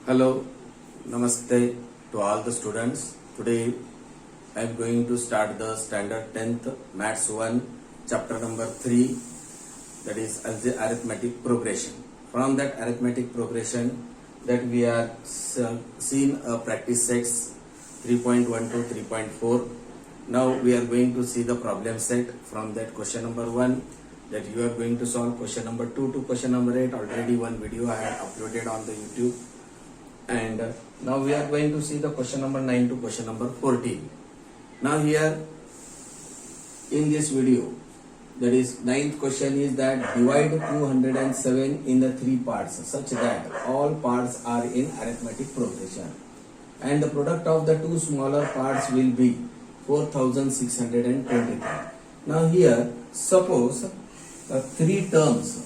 Hello, Namaste to all the students. Today I am going to start the standard 10th Maths 1 chapter number 3, that is arithmetic progression. From that arithmetic progression that we are seen practice sets 3.1 to 3.4. Now we are going to see the problem set. From that question number 1 that you are going to solve question number 2 to question number 8. Already one video I have uploaded on the YouTube. And now we are going to see the question number 9 to question number 14. Now here in this video, that is ninth question is that divide 207 in the 3 parts such that all parts are in arithmetic progression and the product of the 2 smaller parts will be 4623. Now here suppose 3 terms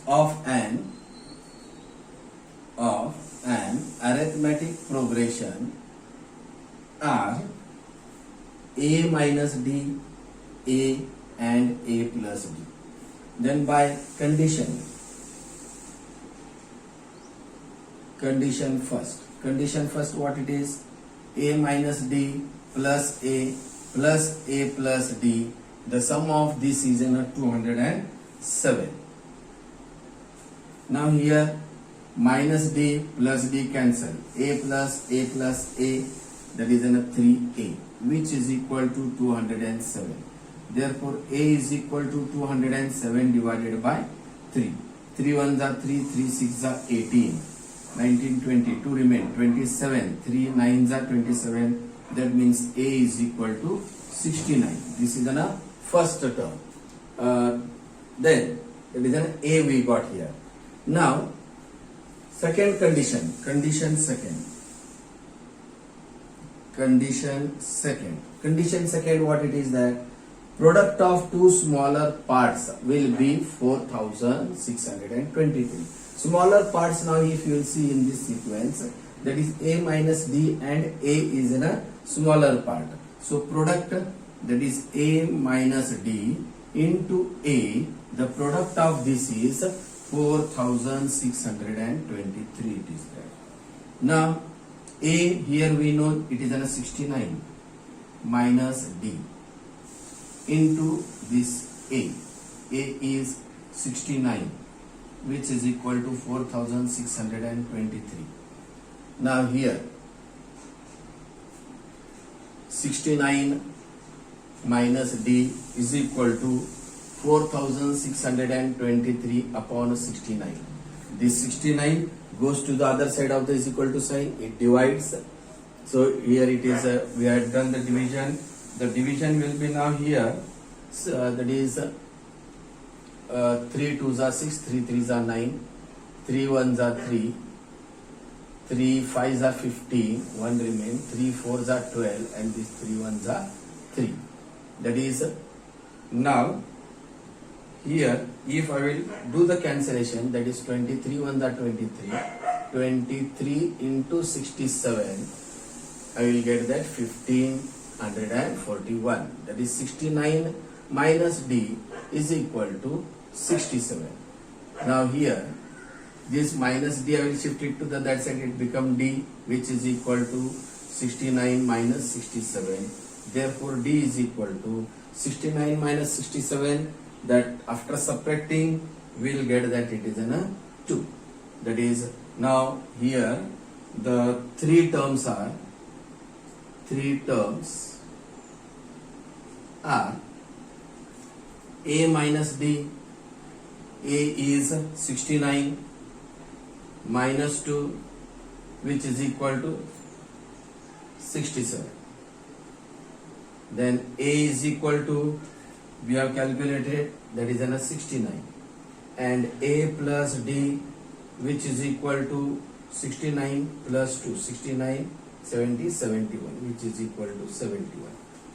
of an arithmetic progression are a minus d, a and a plus d. Then by condition first what it is? A minus d plus a plus d. The sum of this is in 207. Now here minus d plus d cancel. A plus a, that is in 3a, which is equal to 207. Therefore a is equal to 207 divided by 3. 3 ones are 3, 3 6 are 18, 19, 20, 2 remain 27, 3 9s are 27. That means a is equal to 69. This is the first term. Then it is an a we got here. Now second condition second what it is? That product of 2 smaller parts will be 4623. Smaller parts, now if you will see in this sequence, that is a minus d and a is in a smaller part. So product, that is a minus d into a, the product of this is 4623. It is there. Now a, here we know it is a 69 minus d into this a is 69, which is equal to 4623. Now here 69 minus d is equal to 4623 upon 69. This 69 goes to the other side of the is equal to sign. It divides. So here it is, we have done the division. The division will be now here. That is 3 2s are 6, 3 3s are 9, 3 1s are 3, 3 5s are 15, 1 remain, 3 4s are 12, and these 3 1s are 3. That is, now here if I will do the cancellation, that is 23 1s are 23, 23 into 67, I will get that 1541. That is 69 minus d is equal to 67. Now here this minus d I will shift it to the that side, it become d, which is equal to 69 minus 67. Therefore d is equal to 69 minus 67. That after subtracting we will get that it is in a 2. That is, now here the 3 terms are a minus d. A is 69 minus 2, which is equal to 67. Then a is equal to, we have calculated, that is an 69, and a plus d, which is equal to 69 plus 2, 69, 70, 71, which is equal to 71.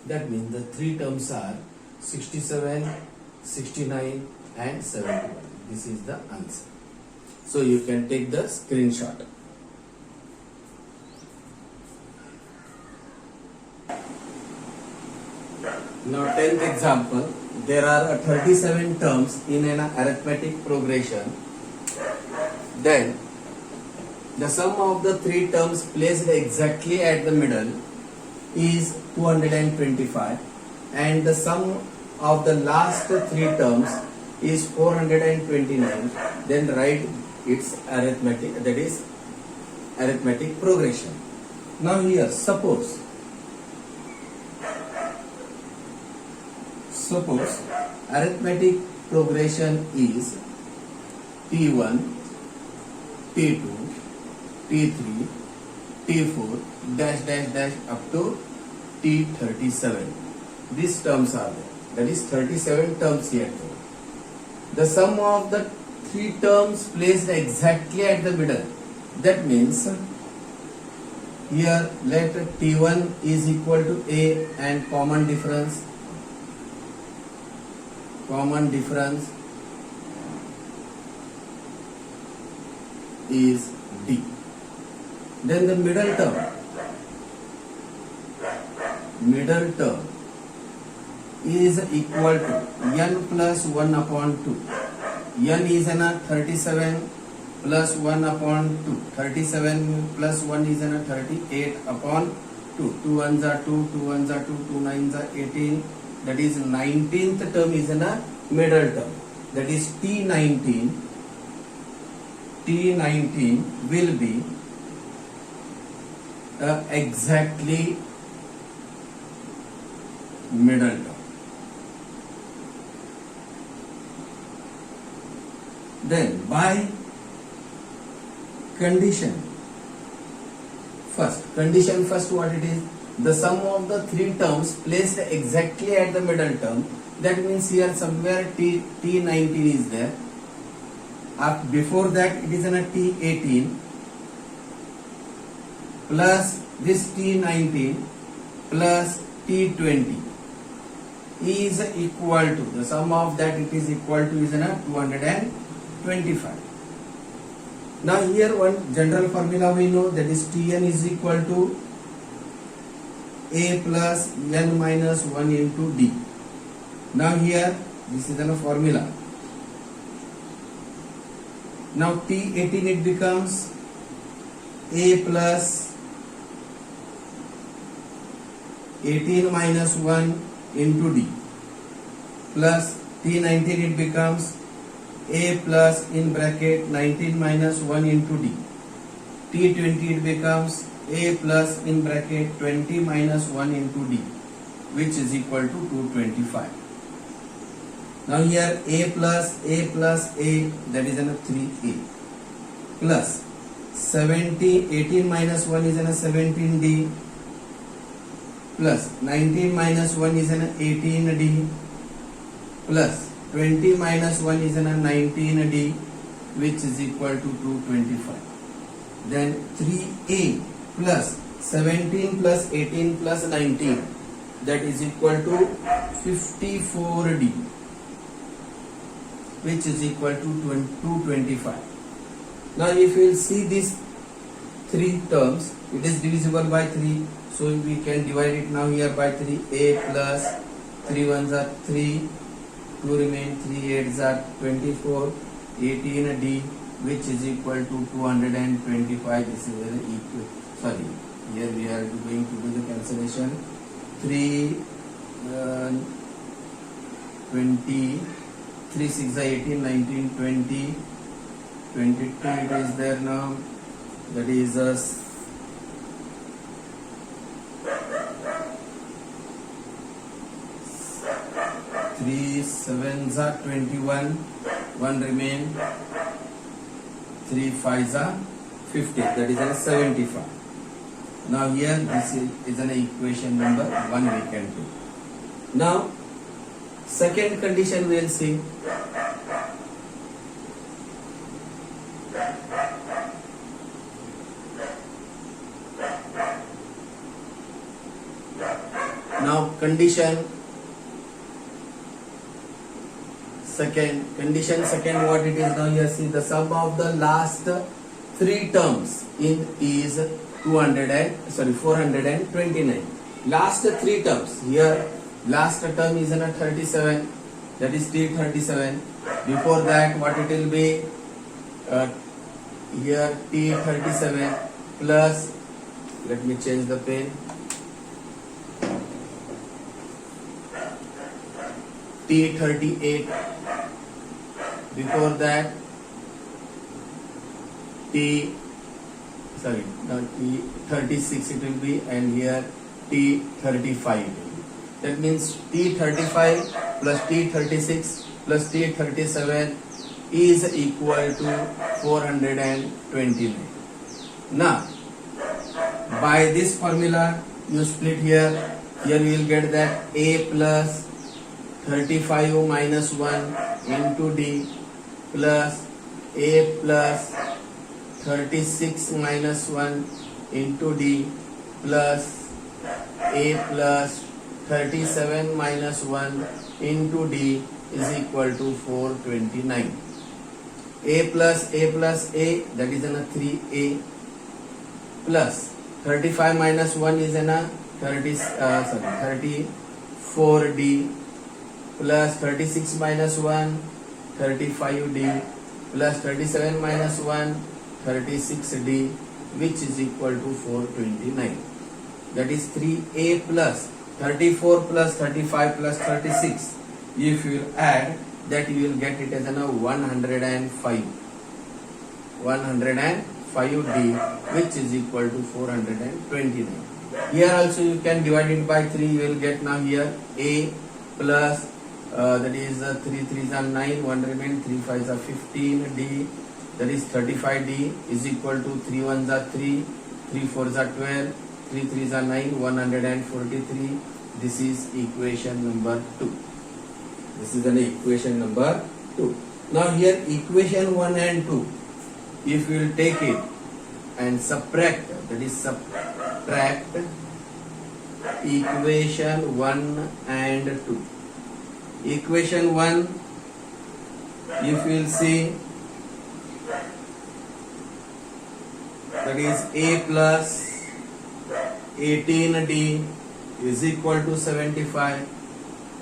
That means the 3 terms are 67, 69 and 71. This is the answer. So you can take the screenshot. Now 10th example, there are 37 terms in an arithmetic progression. Then the sum of the three terms placed exactly at the middle is 225 and the sum of the last three terms is 429. Then write its arithmetic, that is arithmetic progression. Now here suppose arithmetic progression is T1, T2, T3, T4 dash dash dash up to T37. These terms are there. That is 37 terms here. The sum of the three terms placed exactly at the middle. That means here let T1 is equal to A and common difference is D. Then the middle term is equal to n plus 1 upon 2. N is an 37 plus 1 upon 2. 37 plus 1 is an 38 upon 2. 2 1s are 2, 2 1s are 2, 2 9s are 18. That is 19th term is in a middle term. That is T19 will be exactly middle term. Then by condition first what it is? The sum of the three terms placed exactly at the middle term. That means here somewhere T19 is there. Before that it is in a T18 plus this T19 plus T20 is equal to, the sum of that it is equal to is in a 225. Now here one general formula we know, that is Tn is equal to A plus n minus 1 into D. Now here this is a formula. Now T18 it becomes A plus 18 minus 1 into D plus T19 it becomes A plus in bracket 19 minus 1 into D. T20 it becomes A plus in bracket 20 minus 1 into D, which is equal to 225. Now here A plus A, that is an 3A plus 18 minus 1 is an 17D plus 19 minus 1 is an 18D plus 20 minus 1 is an 19D, which is equal to 225. Then 3A plus 17 plus 18 plus 19, that is equal to 54D, which is equal to 225. Now if you will see these three terms, it is divisible by 3, so we can divide it now here by 3. A plus 3 1s are 3, 2 remain, 3 8s are 24, 18D, which is equal to 225. This is very equal. Sorry, here we are going to do the cancellation. 3 20, 3 6 are 18, 19, 20, 22 it is there now. That is 3 7s are 21, 1 remain, 3 5s are 50, that is a 75. Now here this is an equation number 1 we can do. Now second condition we will see. Now condition second what it is now, here see the sum of the last three terms is 429. Last three terms here, last term is in a 37, that is T37. Before that, what it will be? Here T37 plus, let me change the pen, T38. Before that, not T36 it will be, and here T35. That means T35 plus T36 plus T37 is equal to 429. Now, by this formula, you split here. Here you will get that A plus 35 minus 1 into D plus A plus 36 minus 1 into D plus A plus 37 minus 1 into D is equal to 429. A plus A, that is a 3A, plus 35 minus 1 is a 34D, plus 36 minus 1 35D, plus 37 minus 1 36D, which is equal to 429. That is 3A plus 34 plus 35 plus 36. If you add that, you will get it as a 105. 105D, which is equal to 429. Here also you can divide it by 3. You will get now here A plus that is 3 3s are 9, 1 remain, 3 5s are 15, D that is 35D is equal to 3 1s are 3, 3 4s are 12, 3 3s are 9, 143. This is equation number 2. This is an equation number 2. Now here equation 1 and 2, if you will take it and subtract, that is subtract equation 1 and 2. Equation 1, if you will see, that is A plus 18D is equal to 75.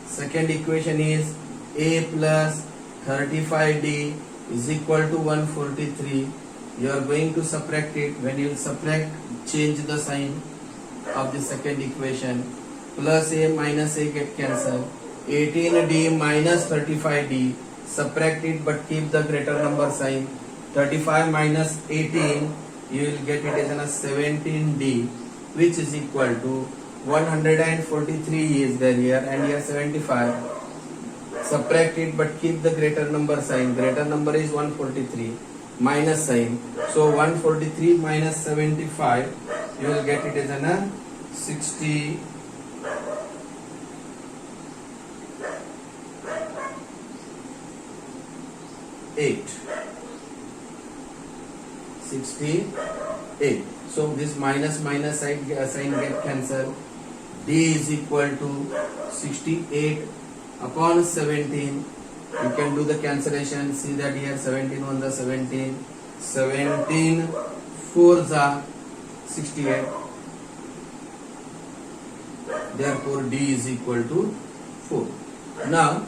Second equation is A plus 35D is equal to 143. You are going to subtract it. When you subtract, change the sign of the second equation. Plus A minus A get cancelled. 18D minus 35D, subtract it but keep the greater number sign. 35 minus 18, you will get it as a 17D, which is equal to 143 is there here, and here 75. Subtract it but keep the greater number sign. Greater number is 143, minus sign. So 143 minus 75, you will get it as a 68. 68. So this minus sign get cancelled. D is equal to 68 upon 17. You can do the cancellation. See that here 17 1s are 17, 17 4s are 68. Therefore D is equal to 4. Now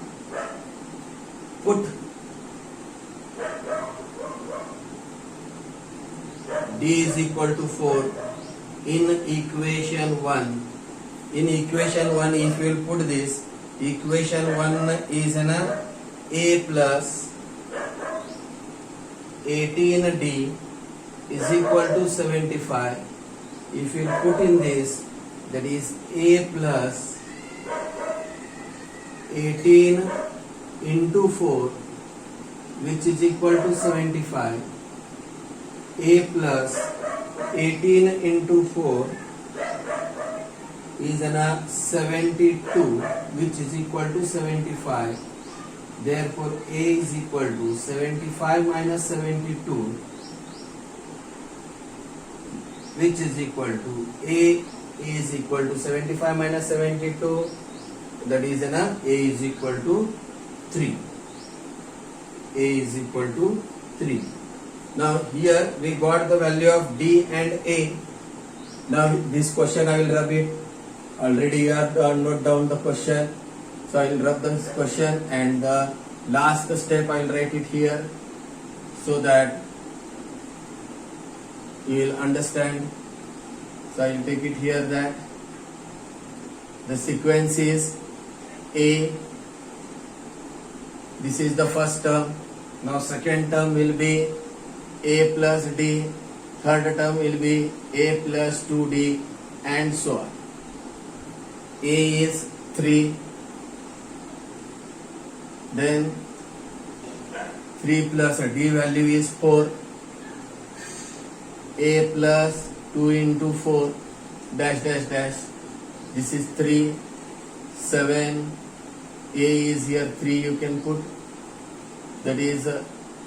put D is equal to 4 in equation 1. In equation 1, if you will put this, equation 1 is an A plus 18D is equal to 75. If you will put in this, that is A plus 18 into 4, which is equal to 75. A plus 18 into 4 is an 72, which is equal to 75. Therefore A is equal to 75 minus 72, which is equal to A is equal to 75 minus 72, that is A is equal to 3. A is equal to 3. Now here we got the value of D and A. Now this question I will rub it. Already you have note down the question. So I will rub this question, and the last step I will write it here so that you will understand. So I will take it here that the sequence is A. This is the first term. Now second term will be A plus D. Third term will be A plus 2D, and so on. A is 3. Then 3 plus D value is 4. A plus 2 into 4 dash dash dash. This is 3. 7. A is here 3 you can put. That is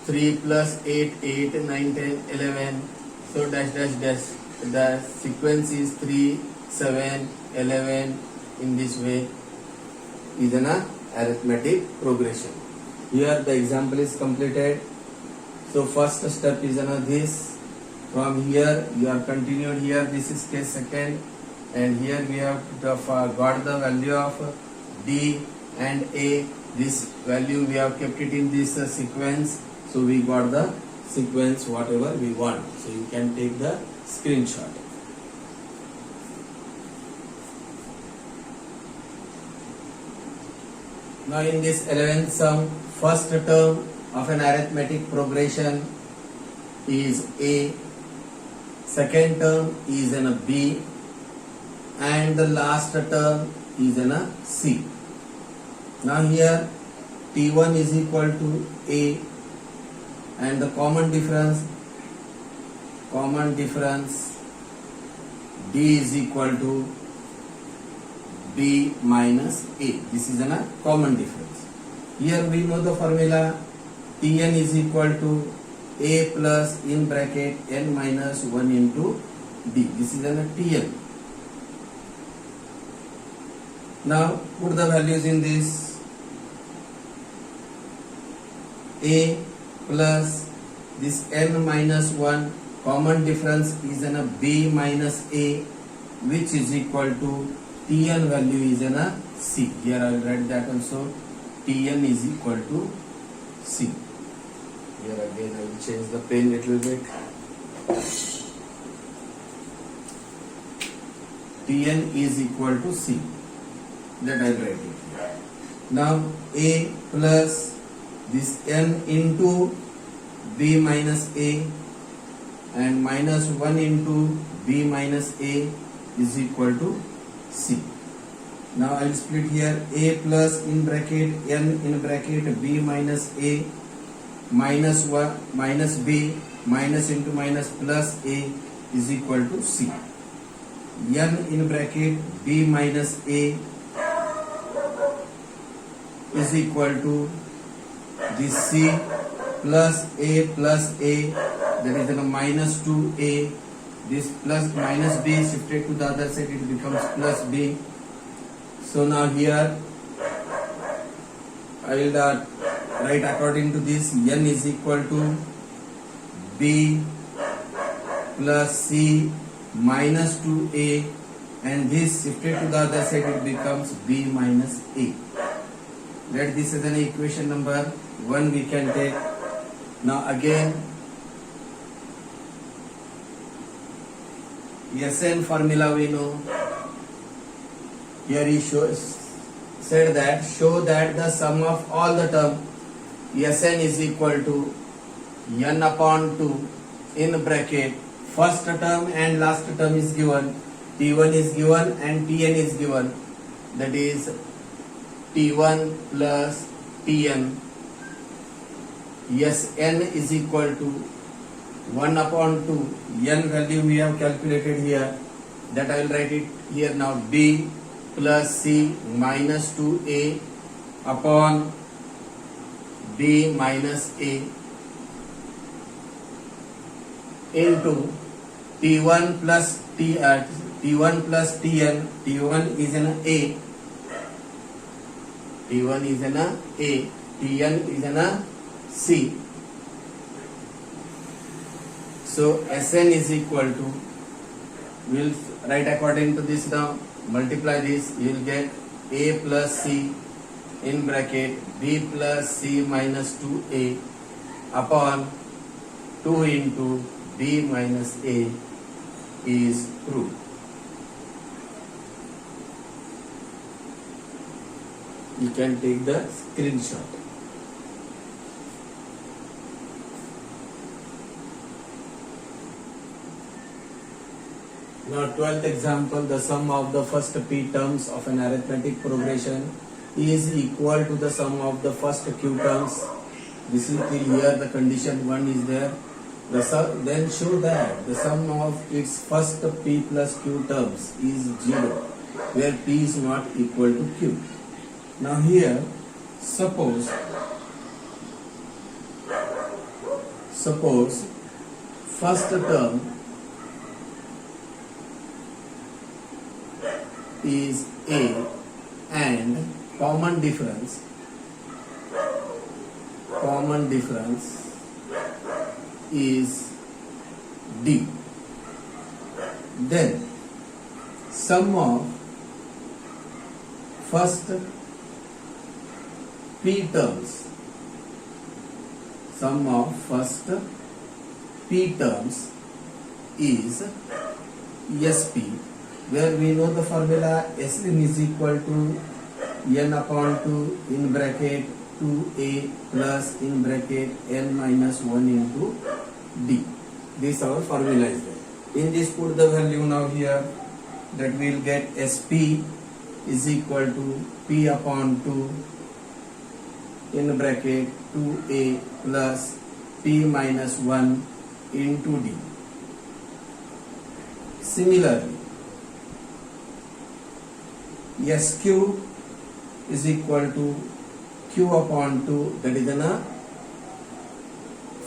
3 plus 8, 8, 9, 10, 11. So dash dash dash. The sequence is 3, 7, 11. In this way is an arithmetic progression. Here the example is completed. So first step is this. From here you are continued here. This is case second, and here we have got the value of D and A. This value we have kept it in this sequence. So we got the sequence whatever we want. So you can take the screenshot. Now in this 11th sum, first term of an arithmetic progression is A, second term is in a B, and the last term is in a C. Now here T1 is equal to A, and the common difference D is equal to B minus A. This is a common difference. Here we know the formula. Tn is equal to A plus in bracket n minus 1 into D. This is a Tn. Now put the values in this. A plus this n minus 1, common difference is in a B minus A, which is equal to Tn value is in a C. Here I will write that also. Tn is equal to C. Here again I will change the pen little bit. Tn is equal to C. That I will write it. Now A plus this n into B minus A and minus 1 into B minus A is equal to C. Now I will split here. A plus in bracket n in bracket B minus A minus 1 minus B minus into minus plus A is equal to C. N in bracket B minus A is equal to this C plus A, that is a minus 2A. This plus minus B shifted to the other side, it becomes plus B. So now here I will write according to this. N is equal to B plus C minus 2A, and this shifted to the other side, it becomes B minus A. Let this as an equation number 1 we can take. Now again Sn formula we know. Here he said that show that the sum of all the term Sn is equal to n upon 2 in bracket first term and last term is given. T1 is given and Tn is given. That is T1 plus Tn. Sn is equal to 1 upon 2. N value we have calculated here. That I will write it here now. B plus C minus 2A upon B minus A into T1 plus Tn. T1 is an A. T1 is an A. Tn is an C. So Sn is equal to, we will write according to this now. multiply this, you will get a plus c in bracket b plus c minus 2a upon 2 into b minus a is true. You can take the screenshot. Now 12th example, the sum of the first p terms of an arithmetic progression is equal to the sum of the first q terms. This is till here the condition 1 is there. Then show that the sum of its first p plus q terms is 0, where p is not equal to q. Now here, suppose first term is a and common difference is d. Then sum of first p terms is sp, where we know the formula Sn is equal to n upon 2 in bracket 2a plus in bracket n minus 1 into d. This our formula is there. In this put the value now here, that we will get sp is equal to p upon 2 in bracket 2a plus p minus 1 into d. Similarly, sq is equal to q upon 2, that is in a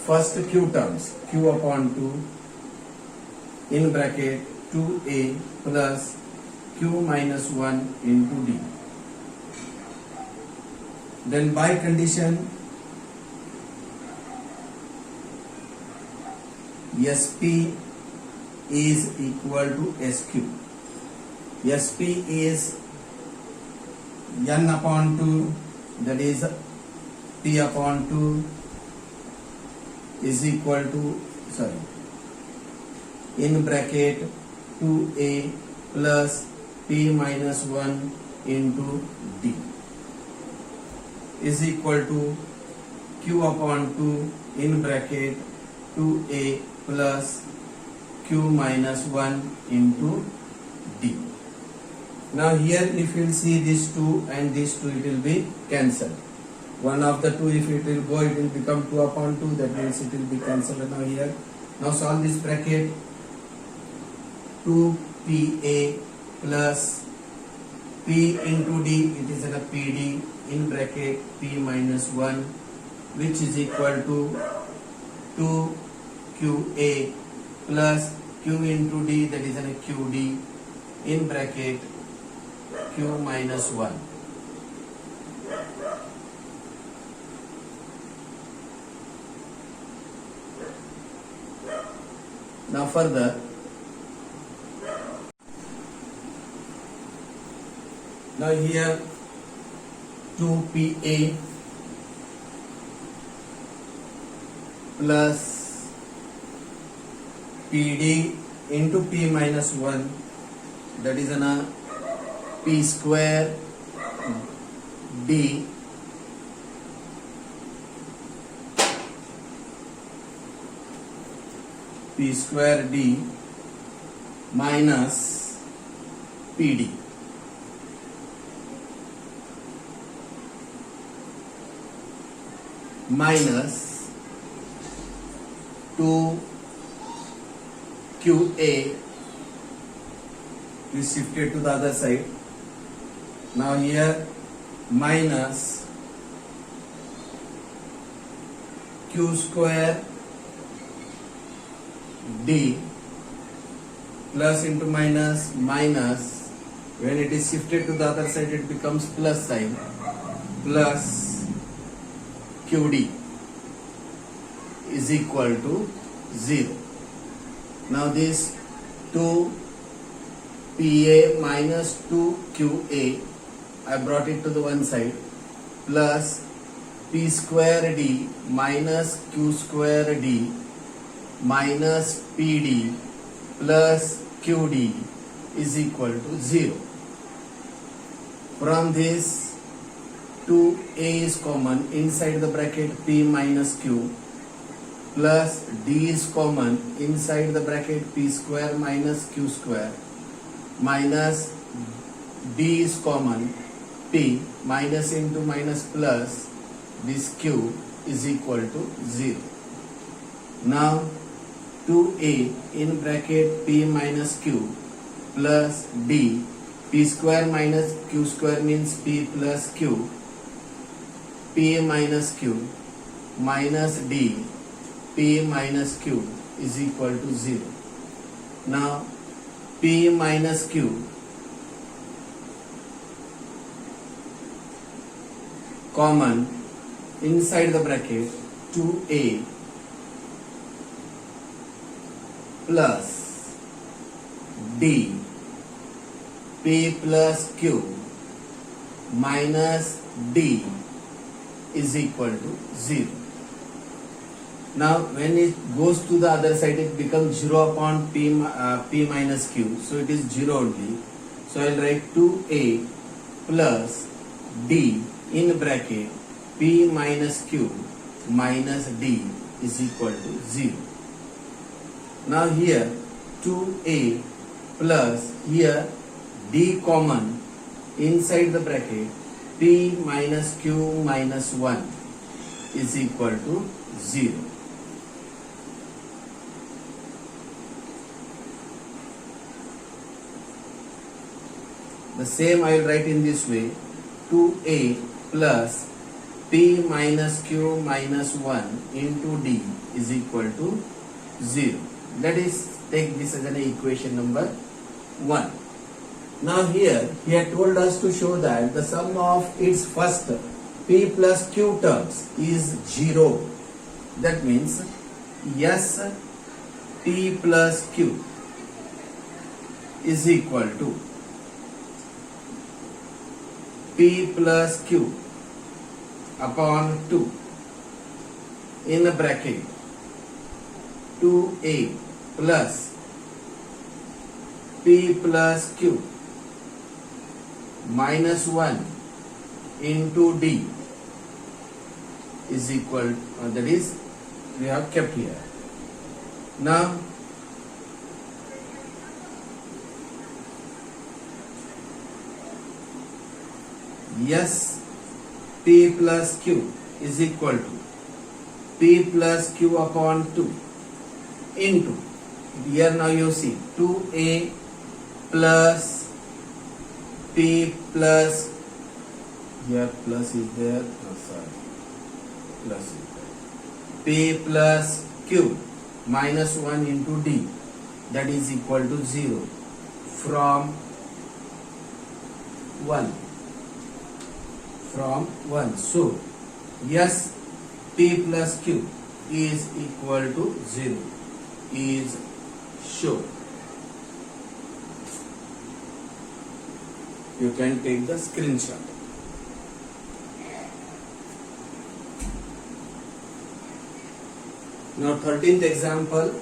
first q terms, q upon 2 in bracket 2a plus q minus 1 into d. Then by condition sp is equal to sq. Sp is n upon 2, that is p upon 2 is equal to, in bracket 2a plus p minus 1 into d is equal to q upon 2 in bracket 2a plus q minus 1 into d. Now here if you will see these 2 and these 2, it will be cancelled. One of the 2, if it will go, it will become 2 upon 2, that means it will be cancelled now here. Now solve this bracket. 2pa plus p into d, it is in a pd in bracket p minus 1, which is equal to 2qa plus q into d, that is in a qd in bracket q minus 1. Now further, now here 2pa plus pd into p minus 1, that is an p square d minus pd minus 2qa is shifted to the other side. Now here minus q square d plus into minus, when it is shifted to the other side it becomes plus sign, plus qd is equal to 0. Now this 2 PA minus 2QA, I brought it to the one side, plus P square D minus Q square D minus PD plus QD is equal to 0. From this 2A is common, inside the bracket P minus Q, plus D is common, inside the bracket P square minus Q square, minus D is common, P minus into minus plus, this Q is equal to 0. Now 2A in bracket P minus Q plus D, P square minus Q square means P plus Q, P minus Q minus D, P minus Q is equal to 0. Now P minus Q common, inside the bracket 2A plus D, P plus Q minus D is equal to 0. Now when it goes to the other side, it becomes 0 upon P minus Q, so it is 0 only. So I will write 2A plus D in bracket P minus Q minus D is equal to 0. Now here 2A plus, here D common, inside the bracket P minus Q minus 1 is equal to 0. The same I will write in this way, 2A plus P minus Q minus 1 into D is equal to 0. Let us take this as an equation number 1. Now here he had told us to show that the sum of its first P plus Q terms is 0. That means S P plus Q is equal to P plus Q upon 2 in a bracket 2A plus P plus Q minus 1 into D is equal, that is we have kept here. Now S P plus Q is equal to P plus Q upon 2 into, here now you see 2A plus P plus, here plus is there, plus is there, P plus Q minus 1 into D, that is equal to 0 from 1. So yes, P plus Q is equal to 0 is sure. You can take the screenshot. Now 13th example,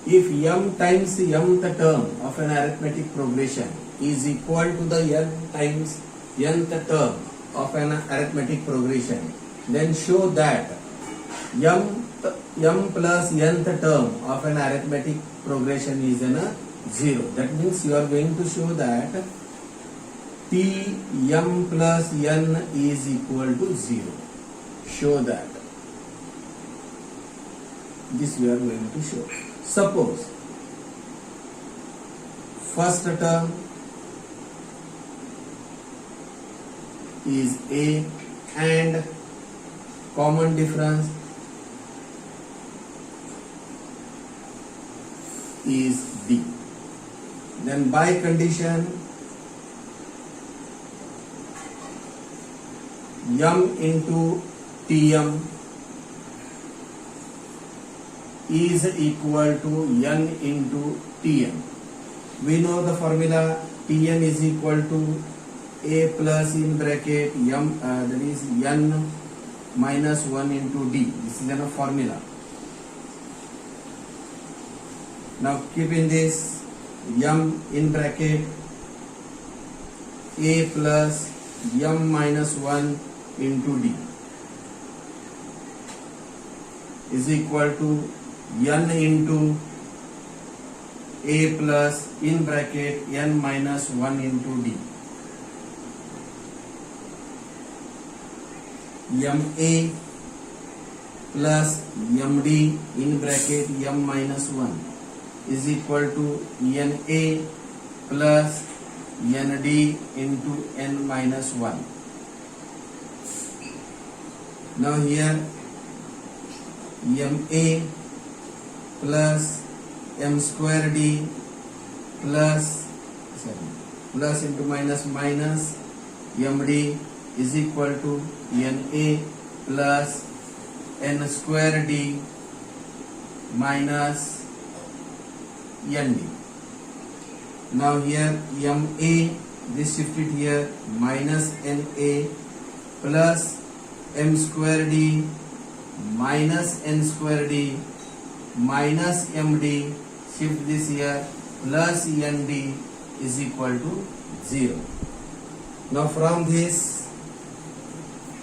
if m times mth term of an arithmetic progression is equal to the n times nth term of an arithmetic progression, then show that m plus nth term of an arithmetic progression is in a 0. That means you are going to show that P m plus n is equal to 0. Show that. This we are going to show. Suppose first term is A and common difference is D. Then by condition m into Tm is equal to n into Tm. We know the formula Tn is equal to A plus in bracket m, that is n minus 1 into d. This is a formula. Now keep in this m in bracket A plus m minus 1 into d is equal to n into A plus in bracket n minus 1 into d. MA plus MD in bracket m minus 1 is equal to NA plus ND into n minus 1. Now here MA plus m square d plus into minus MD is equal to NA plus n square d minus ND. Now here MA, this shifted here, minus NA plus m square d minus n square d minus MD, shift this here, plus ND is equal to 0. Now from this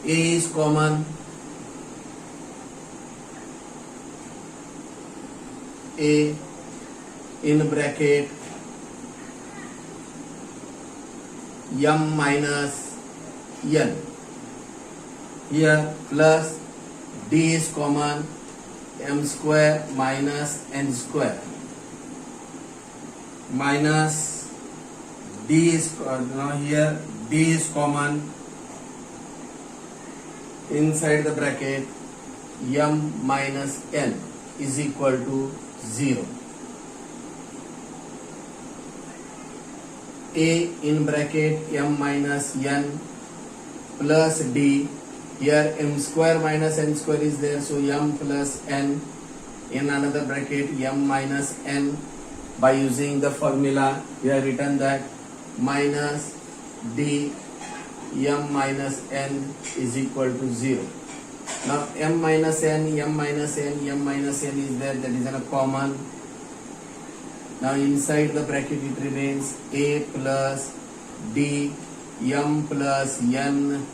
A is common, A in bracket m minus n, here plus d is common, m square minus n square minus d is, now here d is common, inside the bracket m minus n is equal to 0. A in bracket m minus n plus d, here m square minus n square is there, so m plus n in another bracket m minus n. By using the formula we have written that minus d m minus n is equal to 0. Now m minus n is there, that is a common. Now inside the bracket it remains A plus d m plus n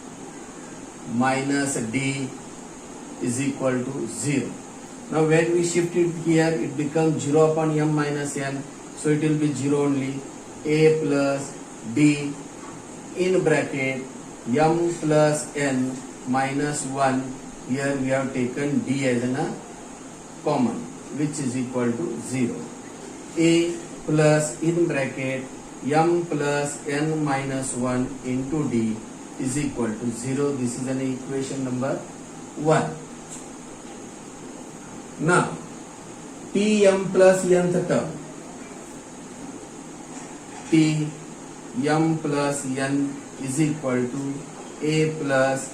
minus d is equal to 0. Now when we shift it here, it becomes 0 upon m minus n, so it will be 0 only. A plus d in bracket m plus n minus 1, here we have taken d as a common, which is equal to 0. A plus in bracket m plus n minus 1 into d is equal to 0. This is an equation number 1. Now Tm plus nth term, Tm plus n is equal to A plus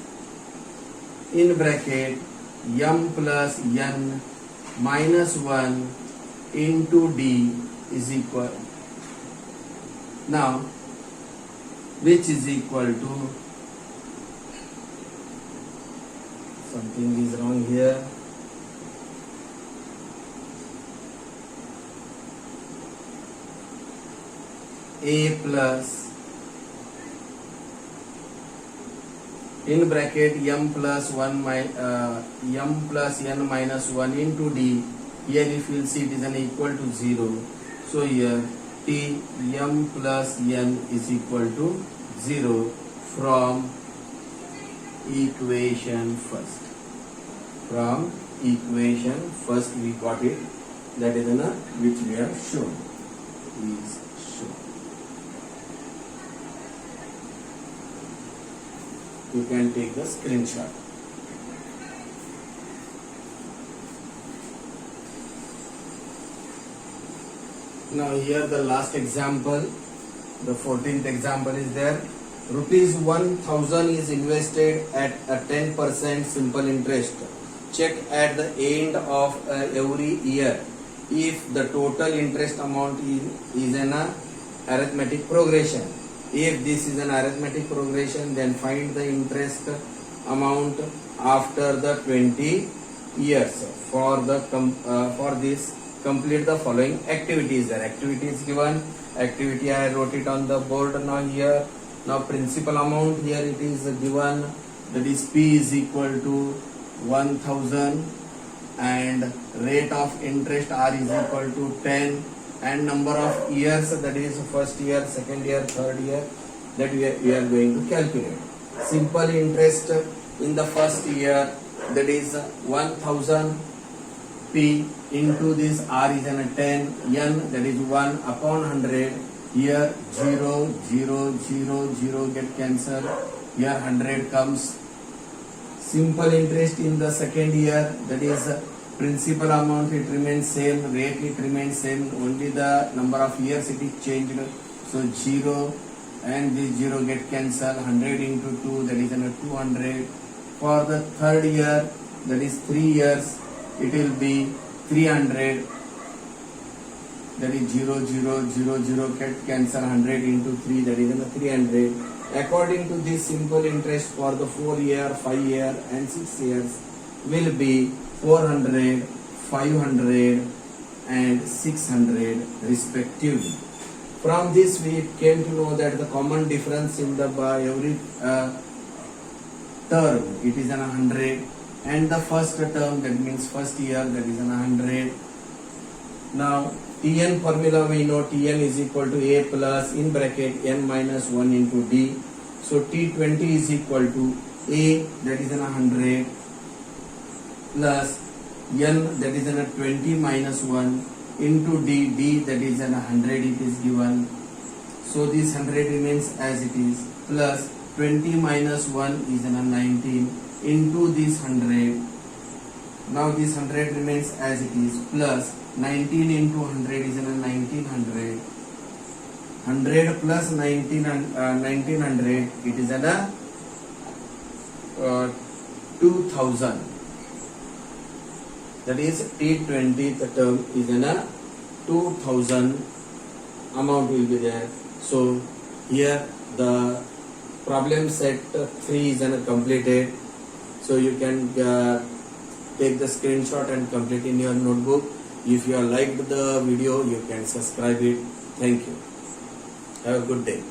in bracket m plus n minus 1 into d is equal, now which is equal to, something is wrong here, A plus in bracket m plus 1 m plus n minus 1 into d, here if you will see it is an equal to 0, so here T m plus n is equal to 0 from equation first. From equation first we got it, that is which we have shown, is shown. You can take the screenshot. Now here the last example, the 14th example is there. Rupees 1000 is invested at a 10% simple interest. Check at the end of every year if the total interest amount is arithmetic progression. If this is an arithmetic progression, then find the interest amount after the 20 years. For this, complete the following activities. There activity is given. Activity I wrote it on the board now here. Now principal amount here it is given, that is P is equal to 1000 and rate of interest R is equal to 10 and number of years, that is first year, second year, third year, that we are going to calculate. Simple interest in the first year, that is 1000 P into this R is an 10, N that is 1 upon 100, here 0, 0, 0, 0 get cancelled, here 100 comes. Simple interest in the second year, that is principal amount it remains same, rate it remains same, only the number of years it is changed. So 0 and this 0 get cancelled, 100 into 2 that is 200. For the third year, that is 3 years, it will be 300, that is 0, 0, 0, 0 get cancel, 100 into 3 that is 300. According to this, simple interest for the 4 year, 5 year and 6 years will be 400, 500 and 600 respectively. From this we came to know that the common difference in the every term it is 100, and the first term, that means first year, that is 100. Now Tn formula we know, Tn is equal to A plus in bracket n minus 1 into D. So T20 is equal to A, that is 100, plus n, that is 20 minus 1 into D, D that is 100 it is given. So this 100 remains as it is, plus 20 minus 1 is 19 into this 100. Now this 100 remains as it is, plus 19 into 100 is 1900. 100 plus 1900 it is 2000. That is T20 the term is 2000 amount will be there. So here the problem set 3 is completed. So you can take the screenshot and complete in your notebook. If you have liked the video, you can subscribe it. Thank you. Have a good day.